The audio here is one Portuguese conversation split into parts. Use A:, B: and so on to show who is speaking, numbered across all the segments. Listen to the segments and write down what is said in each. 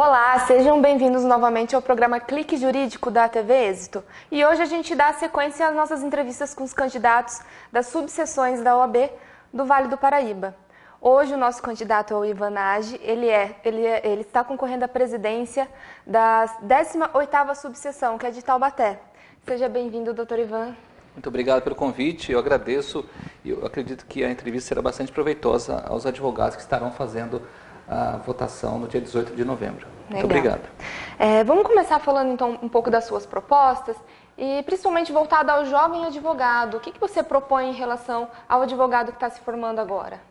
A: Olá, sejam bem-vindos novamente ao programa Clique Jurídico da TV Êxito. E hoje a gente dá sequência às nossas entrevistas com os candidatos das subseções da OAB do Vale do Paraíba. Hoje o nosso candidato é o Ivan Nagy, ele está concorrendo à presidência da 18ª subseção, que é de Taubaté. Seja bem-vindo, doutor Ivan.
B: Muito obrigado pelo convite, eu agradeço e eu acredito que a entrevista será bastante proveitosa aos advogados que estarão fazendo a votação no dia 18 de novembro. Muito obrigado.
A: Vamos começar falando então um pouco das suas propostas e principalmente voltado ao jovem advogado. O que você propõe em relação ao advogado que está se formando agora?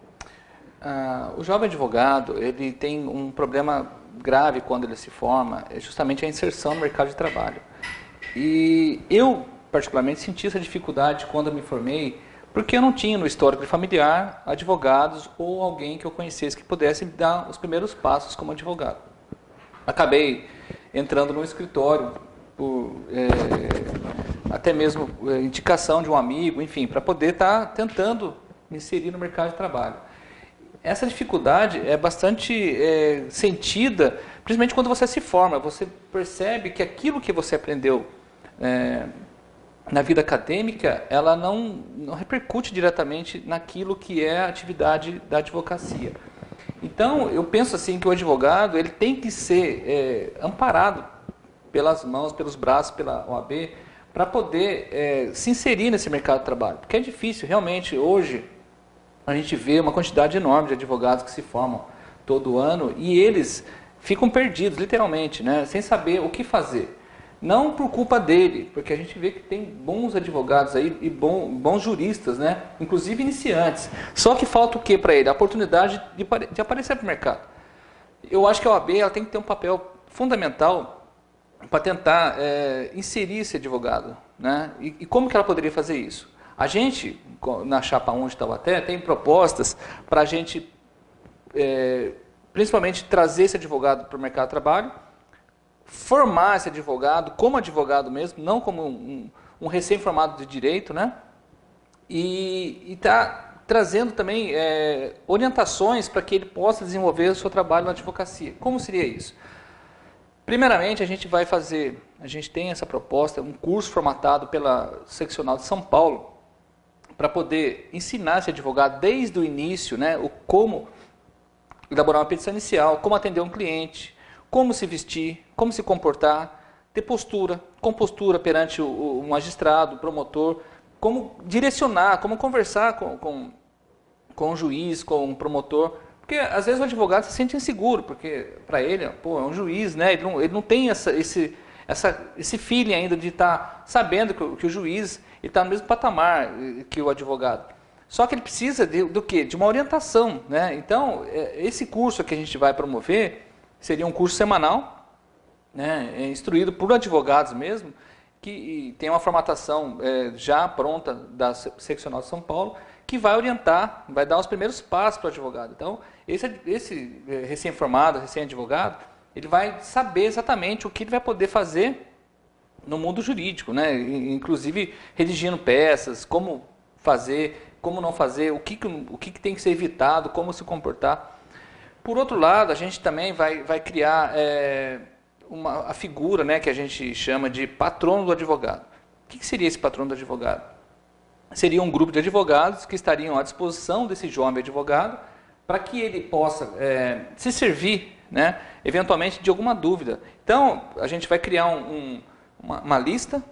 B: O jovem advogado, ele tem um problema grave quando ele se forma, é justamente a inserção no mercado de trabalho. E eu, particularmente, senti essa dificuldade quando eu me formei, porque eu não tinha no histórico familiar advogados ou alguém que eu conhecesse que pudesse me dar os primeiros passos como advogado. Acabei entrando no escritório, até mesmo indicação de um amigo, enfim, para poder estar tentando me inserir no mercado de trabalho. Essa dificuldade é bastante sentida, principalmente quando você se forma. Você percebe que aquilo que você aprendeu na vida acadêmica, ela não repercute diretamente naquilo que é a atividade da advocacia. Então, eu penso assim que o advogado ele tem que ser amparado pelas mãos, pelos braços, pela OAB, para poder se inserir nesse mercado de trabalho. Porque é difícil, realmente, hoje, a gente vê uma quantidade enorme de advogados que se formam todo ano e eles ficam perdidos, literalmente, né, sem saber o que fazer. Não por culpa dele, porque a gente vê que tem bons advogados aí e bons juristas, né? Inclusive iniciantes. Só que falta o que para ele? A oportunidade de aparecer para o mercado. Eu acho que a OAB ela tem que ter um papel fundamental para tentar inserir esse advogado, né? E como que ela poderia fazer isso? A gente, na Chapa 1 de Taubaté, tem propostas para a gente, principalmente, trazer esse advogado para o mercado de trabalho, formar esse advogado como advogado mesmo, não como um recém-formado de direito, né? E tá trazendo também orientações para que ele possa desenvolver o seu trabalho na advocacia. Como seria isso? Primeiramente, a gente tem essa proposta, um curso formatado pela Seccional de São Paulo, para poder ensinar esse advogado desde o início, né, como elaborar uma petição inicial, como atender um cliente, como se vestir, como se comportar, ter postura, compostura perante o magistrado, o promotor, como direcionar, como conversar com o juiz, com o promotor. Porque às vezes o advogado se sente inseguro, porque para ele, é um juiz, né? Ele não tem esse feeling ainda de estar sabendo que o juiz está no mesmo patamar que o advogado. Só que ele precisa do quê? De uma orientação, né? Então, esse curso que a gente vai promover seria um curso semanal, né, instruído por advogados mesmo, que tem uma formatação já pronta da Seccional de São Paulo, que vai orientar, vai dar os primeiros passos para o advogado. Então, esse recém-formado, recém-advogado, ele vai saber exatamente o que ele vai poder fazer no mundo jurídico, né? Inclusive redigindo peças, como fazer, como não fazer, o que tem que ser evitado, como se comportar. Por outro lado, a gente também vai criar a figura, né, que a gente chama de patrono do advogado. O que seria esse patrono do advogado? Seria um grupo de advogados que estariam à disposição desse jovem advogado para que ele possa se servir, né, eventualmente de alguma dúvida. Então, a gente vai criar uma lista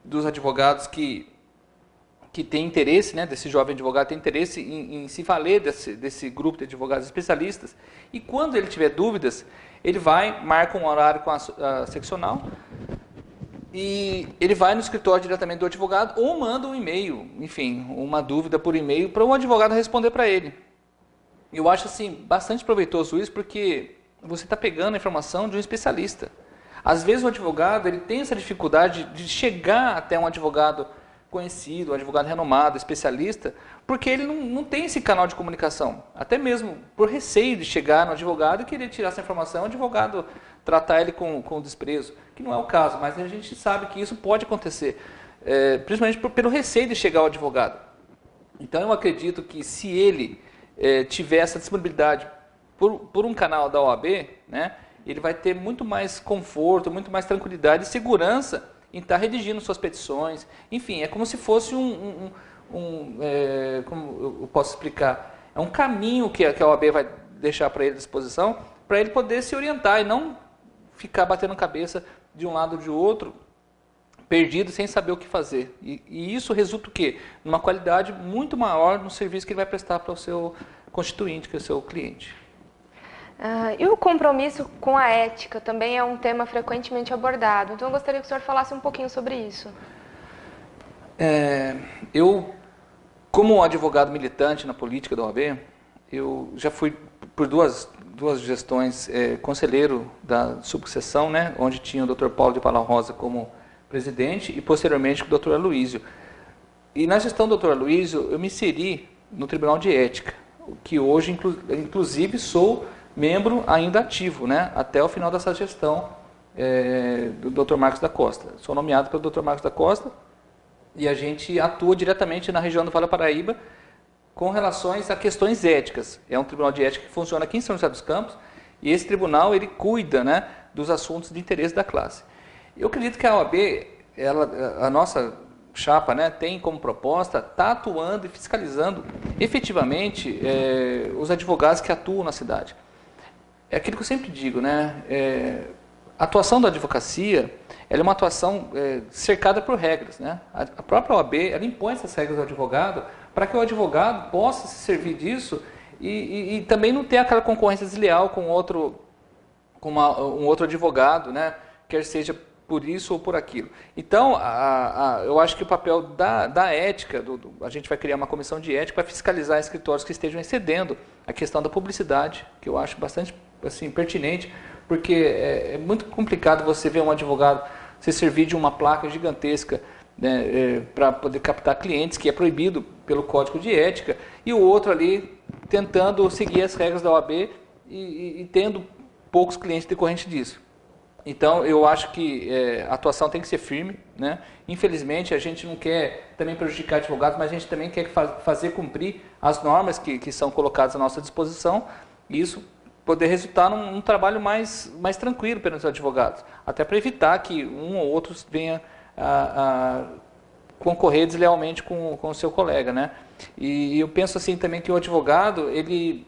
B: dos advogados que tem interesse, né, desse jovem advogado tem interesse em se valer desse grupo de advogados especialistas, e quando ele tiver dúvidas, ele marca um horário com a seccional, e ele vai no escritório diretamente do advogado, ou manda um e-mail, enfim, uma dúvida por e-mail, para um advogado responder para ele. Eu acho assim, bastante proveitoso isso, porque você está pegando a informação de um especialista. Às vezes o advogado ele tem essa dificuldade de chegar até um advogado conhecido, um advogado renomado, especialista, porque ele não tem esse canal de comunicação. Até mesmo por receio de chegar no advogado e querer tirar essa informação, o advogado tratar ele com desprezo, que não é o caso, mas a gente sabe que isso pode acontecer, principalmente pelo receio de chegar ao advogado. Então eu acredito que se ele tiver essa disponibilidade por um canal da OAB, né, Ele vai ter muito mais conforto, muito mais tranquilidade e segurança em estar redigindo suas petições. Enfim, é como se fosse como eu posso explicar? É um caminho que a OAB vai deixar para ele à disposição, para ele poder se orientar e não ficar batendo cabeça de um lado ou de outro, perdido, sem saber o que fazer. E isso resulta o quê? Numa qualidade muito maior no serviço que ele vai prestar para o seu constituinte, que é o seu cliente.
A: E o compromisso com a ética também é um tema frequentemente abordado. Então eu gostaria que o senhor falasse um pouquinho sobre isso.
B: Eu, como advogado militante na política da OAB, eu já fui por duas gestões conselheiro da subseção, né, onde tinha o Dr. Paulo de Paula Rosa como presidente e posteriormente o Dr. Aloísio. E na gestão do Dr. Aloísio eu me inseri no Tribunal de Ética, que hoje inclusive sou membro ainda ativo, né, até o final dessa gestão do Dr. Marcos da Costa. Sou nomeado pelo Dr. Marcos da Costa e a gente atua diretamente na região do Vale do Paraíba com relações a questões éticas. É um tribunal de ética que funciona aqui em São José dos Campos e esse tribunal ele cuida, né, dos assuntos de interesse da classe. Eu acredito que a OAB, a nossa chapa, né, tem como proposta estar atuando e fiscalizando efetivamente os advogados que atuam na cidade. É aquilo que eu sempre digo, né? A atuação da advocacia ela é uma atuação cercada por regras, né? A própria OAB ela impõe essas regras ao advogado para que o advogado possa se servir disso e também não ter aquela concorrência desleal com um outro advogado, né? Quer seja por isso ou por aquilo. Então, eu acho que o papel da ética, a gente vai criar uma comissão de ética para fiscalizar escritórios que estejam excedendo a questão da publicidade, que eu acho bastante assim, pertinente, porque é muito complicado você ver um advogado se servir de uma placa gigantesca, né, para poder captar clientes, que é proibido pelo Código de Ética, e o outro ali tentando seguir as regras da OAB e tendo poucos clientes decorrentes disso. Então, eu acho que a atuação tem que ser firme, né? Infelizmente, a gente não quer também prejudicar advogados, mas a gente também quer fazer cumprir as normas que são colocadas à nossa disposição, e isso poder resultar num trabalho mais tranquilo pelos advogados, até para evitar que um ou outro venha a concorrer deslealmente com o seu colega, né? E eu penso assim também que o advogado, ele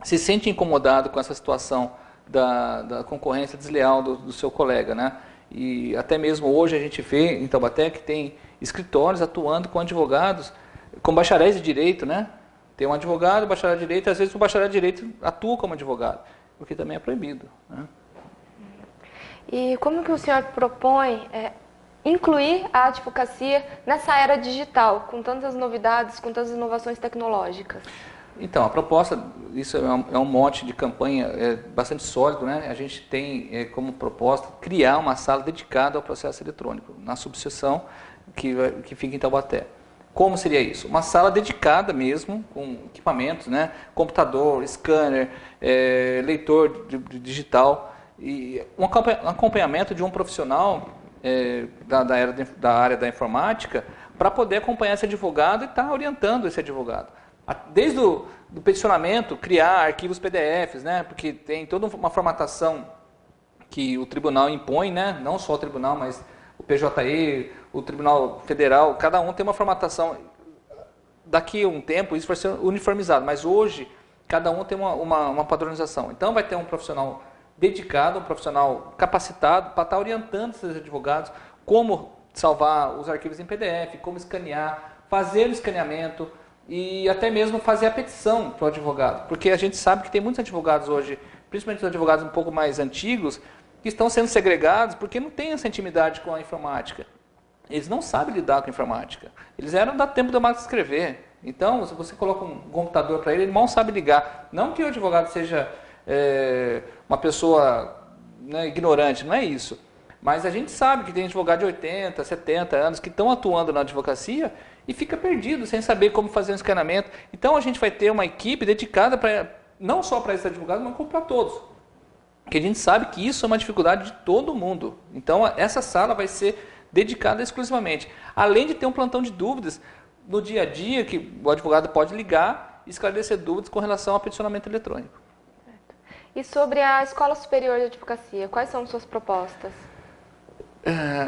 B: se sente incomodado com essa situação da concorrência desleal do seu colega, né? E até mesmo hoje a gente vê em Taubaté que tem escritórios atuando com advogados, com bacharéis de direito, né? Tem um advogado, bacharel de direito, às vezes o bacharel de direito atua como advogado, o que também é proibido, né?
A: E como que o senhor propõe incluir a advocacia nessa era digital, com tantas novidades, com tantas inovações tecnológicas?
B: Então, a proposta, isso é um mote de campanha bastante sólido, né? A gente tem como proposta criar uma sala dedicada ao processo eletrônico, na subseção que fica em Taubaté. Como seria isso? Uma sala dedicada mesmo, com equipamentos, né? Computador, scanner, leitor digital, e um acompanhamento de um profissional da área da informática para poder acompanhar esse advogado e estar orientando esse advogado. Desde o peticionamento, criar arquivos PDFs, né? Porque tem toda uma formatação que o tribunal impõe, né? Não só o tribunal, mas o PJE, o Tribunal Federal, cada um tem uma formatação. Daqui a um tempo isso vai ser uniformizado, mas hoje cada um tem uma padronização. Então vai ter um profissional dedicado, um profissional capacitado para estar orientando esses advogados como salvar os arquivos em PDF, como escanear, fazer o escaneamento, e até mesmo fazer a petição para o advogado, porque a gente sabe que tem muitos advogados hoje, principalmente os advogados um pouco mais antigos, que estão sendo segregados porque não têm essa intimidade com a informática. Eles não sabem lidar com a informática. Eles eram da tempo da máquina de escrever. Então, se você coloca um computador para ele mal sabe ligar. Não que o advogado seja uma pessoa, né, ignorante, não é isso. Mas a gente sabe que tem advogado de 80, 70 anos que estão atuando na advocacia e fica perdido, sem saber como fazer um escaneamento. Então a gente vai ter uma equipe dedicada não só para esses advogados, mas como para todos. Porque a gente sabe que isso é uma dificuldade de todo mundo. Então essa sala vai ser dedicada exclusivamente. Além de ter um plantão de dúvidas no dia a dia, que o advogado pode ligar e esclarecer dúvidas com relação ao peticionamento eletrônico.
A: E sobre a Escola Superior de Advocacia, quais são suas propostas?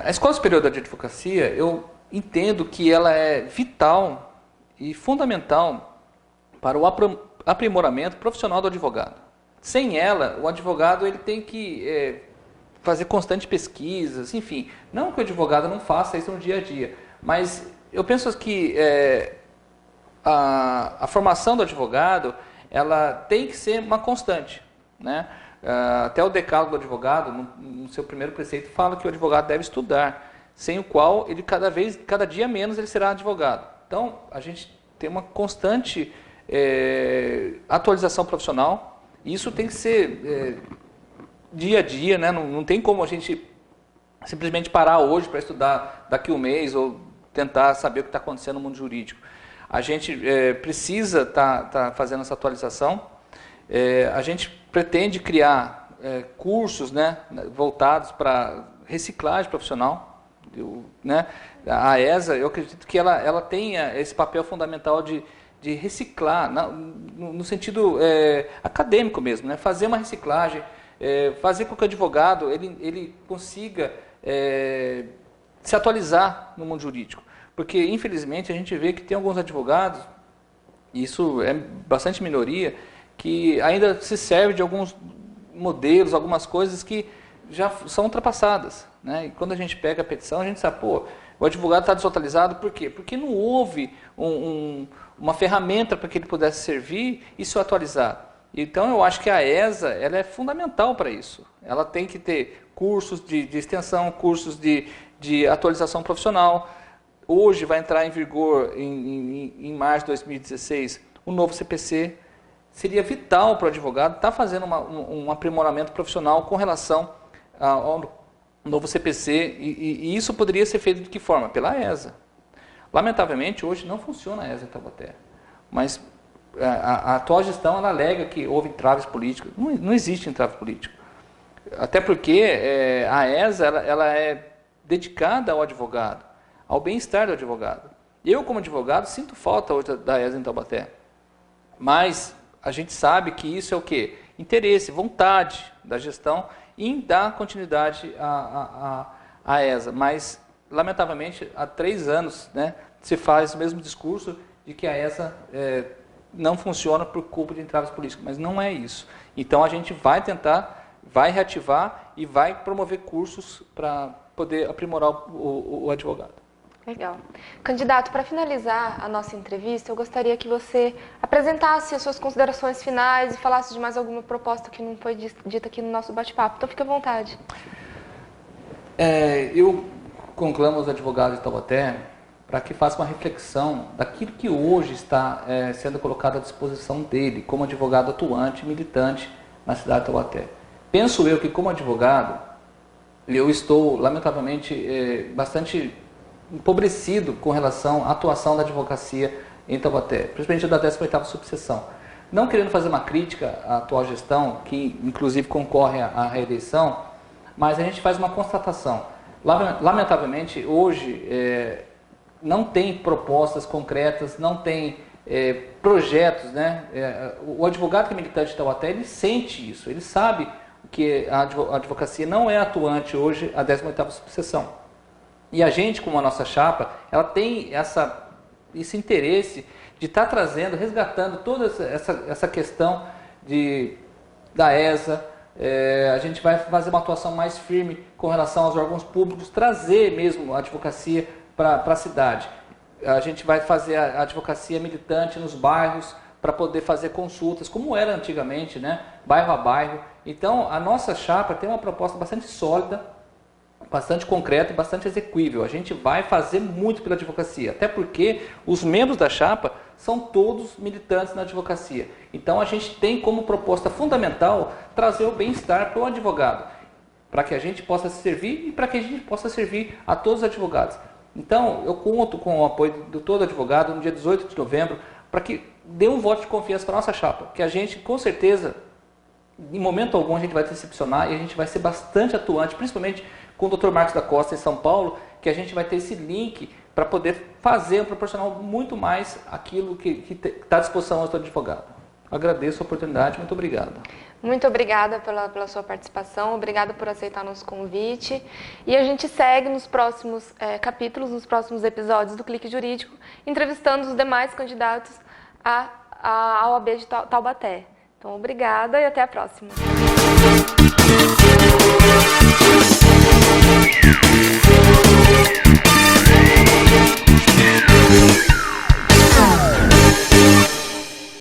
B: A Escola Superior de Advocacia, eu entendo que ela é vital e fundamental para o aprimoramento profissional do advogado. Sem ela, o advogado ele tem que fazer constantes pesquisas, enfim. Não que o advogado não faça isso no dia a dia, mas eu penso que a formação do advogado ela tem que ser uma constante, né? Até o decálogo do advogado, no seu primeiro preceito, fala que o advogado deve estudar, sem o qual ele cada dia menos ele será advogado. Então, a gente tem uma constante atualização profissional, e isso tem que ser dia a dia, né? Não tem como a gente simplesmente parar hoje para estudar daqui a um mês ou tentar saber o que está acontecendo no mundo jurídico. A gente precisa estar fazendo essa atualização. A gente pretende criar cursos, né, voltados para reciclagem profissional. Né? A ESA, eu acredito que ela tenha esse papel fundamental de reciclar, no sentido acadêmico mesmo, né? Fazer uma reciclagem, fazer com que o advogado ele consiga se atualizar no mundo jurídico. Porque, infelizmente, a gente vê que tem alguns advogados, e isso é bastante minoria, que ainda se serve de alguns modelos, algumas coisas que já são ultrapassadas, né? E quando a gente pega a petição, a gente sabe, pô, o advogado está desatualizado, por quê? Porque não houve uma ferramenta para que ele pudesse servir e se atualizar. Então, eu acho que a ESA ela é fundamental para isso. Ela tem que ter cursos de extensão, cursos de atualização profissional. Hoje vai entrar em vigor, em março de 2016, o novo CPC. Seria vital para o advogado estar fazendo um aprimoramento profissional com relação ao novo CPC, e isso poderia ser feito de que forma? Pela ESA. Lamentavelmente, hoje não funciona a ESA em Taubaté, mas a atual gestão ela alega que houve entraves políticos. Não existe entrave político. Até porque a ESA ela é dedicada ao advogado, ao bem-estar do advogado. Eu, como advogado, sinto falta hoje da ESA em Taubaté, mas a gente sabe que isso é o quê? Interesse, vontade da gestão em dar continuidade à ESA. Mas, lamentavelmente, há 3 anos, né, se faz o mesmo discurso de que a ESA não funciona por culpa de entraves políticos. Mas não é isso. Então, a gente vai tentar, vai reativar e vai promover cursos para poder aprimorar o advogado.
A: Legal. Candidato, para finalizar a nossa entrevista, eu gostaria que você apresentasse as suas considerações finais e falasse de mais alguma proposta que não foi dita aqui no nosso bate-papo. Então, fique à vontade.
B: Eu conclamo os advogados de Taubaté para que façam uma reflexão daquilo que hoje está sendo colocado à disposição dele, como advogado atuante, militante na cidade de Taubaté. Penso eu que, como advogado, eu estou, lamentavelmente, bastante empobrecido com relação à atuação da advocacia em Taubaté, principalmente da 18ª subseção. Não querendo fazer uma crítica à atual gestão, que inclusive concorre à reeleição, mas a gente faz uma constatação. Lamentavelmente, hoje, não tem propostas concretas, não tem projetos, né? O advogado que é militante de Taubaté, ele sente isso, ele sabe que a advocacia não é atuante hoje, a 18ª subseção. E a gente, como a nossa chapa, ela tem esse interesse de estar trazendo, resgatando toda essa questão da ESA. A gente vai fazer uma atuação mais firme com relação aos órgãos públicos, trazer mesmo a advocacia para a cidade. A gente vai fazer a advocacia militante nos bairros para poder fazer consultas, como era antigamente, né? Bairro a bairro. Então, a nossa chapa tem uma proposta bastante sólida, bastante concreto e bastante execuível. A gente vai fazer muito pela advocacia, até porque os membros da chapa são todos militantes na advocacia. Então a gente tem como proposta fundamental trazer o bem-estar para o advogado, para que a gente possa se servir e para que a gente possa servir a todos os advogados. Então eu conto com o apoio de todo advogado no dia 18 de novembro para que dê um voto de confiança para a nossa chapa, que a gente com certeza, em momento algum, a gente vai decepcionar e a gente vai ser bastante atuante, principalmente com o Dr. Marcos da Costa em São Paulo, que a gente vai ter esse link para poder proporcionar muito mais aquilo que está à disposição do advogado. Agradeço a oportunidade, muito obrigado.
A: Muito obrigada pela sua participação, obrigada por aceitar nosso convite. E a gente segue nos próximos capítulos, nos próximos episódios do Clique Jurídico, entrevistando os demais candidatos à OAB de Taubaté. Então, obrigada e até a próxima.